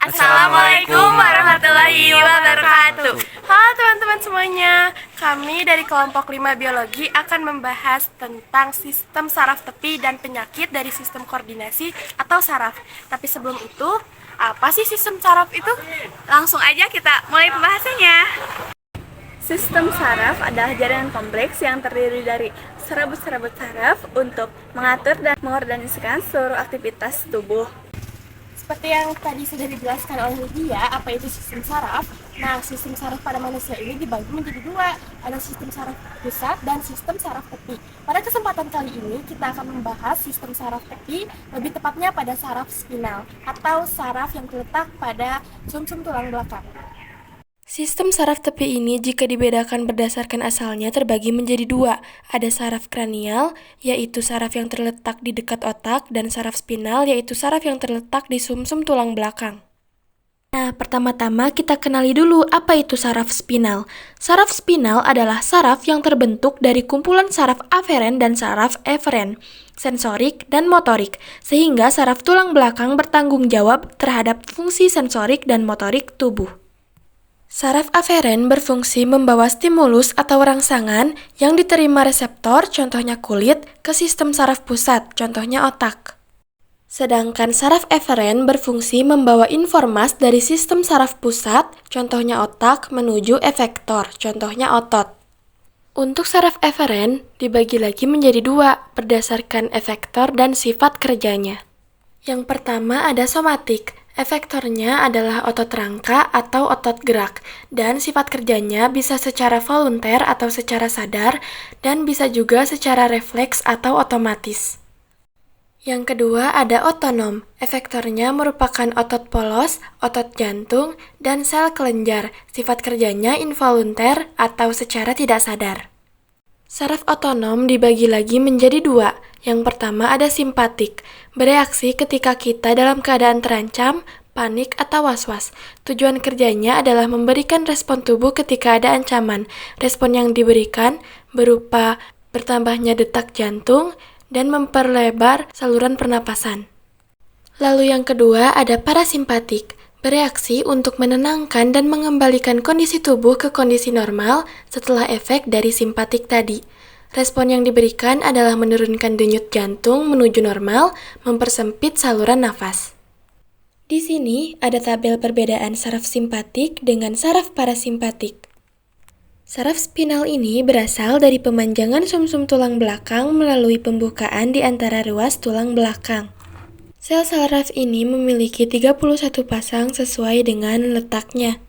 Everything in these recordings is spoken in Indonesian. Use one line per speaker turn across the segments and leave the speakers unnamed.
Assalamualaikum warahmatullahi wabarakatuh. Halo teman-teman semuanya, kami dari kelompok 5 biologi akan membahas tentang sistem saraf tepi dan penyakit dari sistem koordinasi atau saraf. Tapi sebelum itu, apa sih sistem saraf itu? Langsung aja kita mulai pembahasannya. Sistem saraf adalah jaringan kompleks yang terdiri dari serabut-serabut saraf untuk mengatur dan mengorganisasikan seluruh aktivitas tubuh. Seperti yang tadi sudah dijelaskan oleh Lydia, apa itu sistem saraf? Nah, sistem saraf pada manusia ini dibagi menjadi dua, ada sistem saraf pusat dan sistem saraf tepi. Pada kesempatan kali ini, kita akan membahas sistem saraf tepi, lebih tepatnya pada saraf spinal, atau saraf yang terletak pada sumsum tulang belakang. Sistem saraf tepi ini jika dibedakan berdasarkan asalnya terbagi menjadi dua. Ada saraf kranial, yaitu saraf yang terletak di dekat otak, dan saraf spinal, yaitu saraf yang terletak di sumsum tulang belakang. Nah, pertama-tama kita kenali dulu apa itu saraf spinal. Saraf spinal adalah saraf yang terbentuk dari kumpulan saraf aferen dan saraf eferen, sensorik dan motorik, sehingga saraf tulang belakang bertanggung jawab terhadap fungsi sensorik dan motorik tubuh. Saraf aferen berfungsi membawa stimulus atau rangsangan yang diterima reseptor, contohnya kulit, ke sistem saraf pusat, contohnya otak. Sedangkan saraf eferen berfungsi membawa informas dari sistem saraf pusat, contohnya otak, menuju efektor, contohnya otot. Untuk saraf eferen dibagi lagi menjadi dua, berdasarkan efektor dan sifat kerjanya. Yang pertama ada somatik. Efektornya adalah otot rangka atau otot gerak, dan sifat kerjanya bisa secara volunter atau secara sadar, dan bisa juga secara refleks atau otomatis. Yang kedua ada otonom. Efektornya merupakan otot polos, otot jantung, dan sel kelenjar. Sifat kerjanya involunter atau secara tidak sadar. Saraf otonom dibagi lagi menjadi dua. Yang pertama ada simpatik, bereaksi ketika kita dalam keadaan terancam, panik, atau was-was. Tujuan kerjanya adalah memberikan respon tubuh ketika ada ancaman. Respon yang diberikan berupa bertambahnya detak jantung dan memperlebar saluran pernapasan. Lalu yang kedua ada parasimpatik, bereaksi untuk menenangkan dan mengembalikan kondisi tubuh ke kondisi normal setelah efek dari simpatik tadi. Respon yang diberikan adalah menurunkan denyut jantung menuju normal, mempersempit saluran nafas. Di sini ada tabel perbedaan saraf simpatik dengan saraf parasimpatik. Saraf spinal ini berasal dari pemanjangan sumsum tulang belakang melalui pembukaan di antara ruas tulang belakang. Sel saraf ini memiliki 31 pasang sesuai dengan letaknya.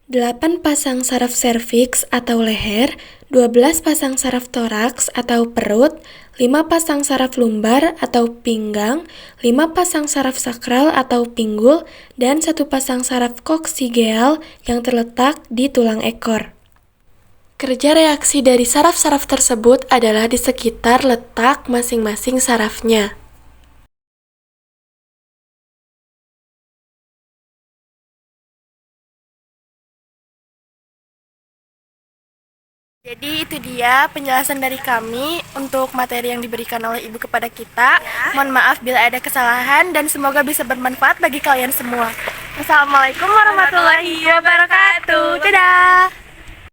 8 pasang saraf serviks atau leher, 12 pasang saraf toraks atau perut, 5 pasang saraf lumbar atau pinggang, 5 pasang saraf sakral atau pinggul, dan 1 pasang saraf koksigeal yang terletak di tulang ekor. Kerja reaksi dari saraf-saraf tersebut adalah di sekitar letak masing-masing sarafnya. Jadi itu dia penjelasan dari kami untuk materi yang diberikan oleh Ibu kepada kita. Mohon maaf bila ada kesalahan dan semoga bisa bermanfaat bagi kalian semua. Wassalamualaikum warahmatullahi wabarakatuh. Dadah!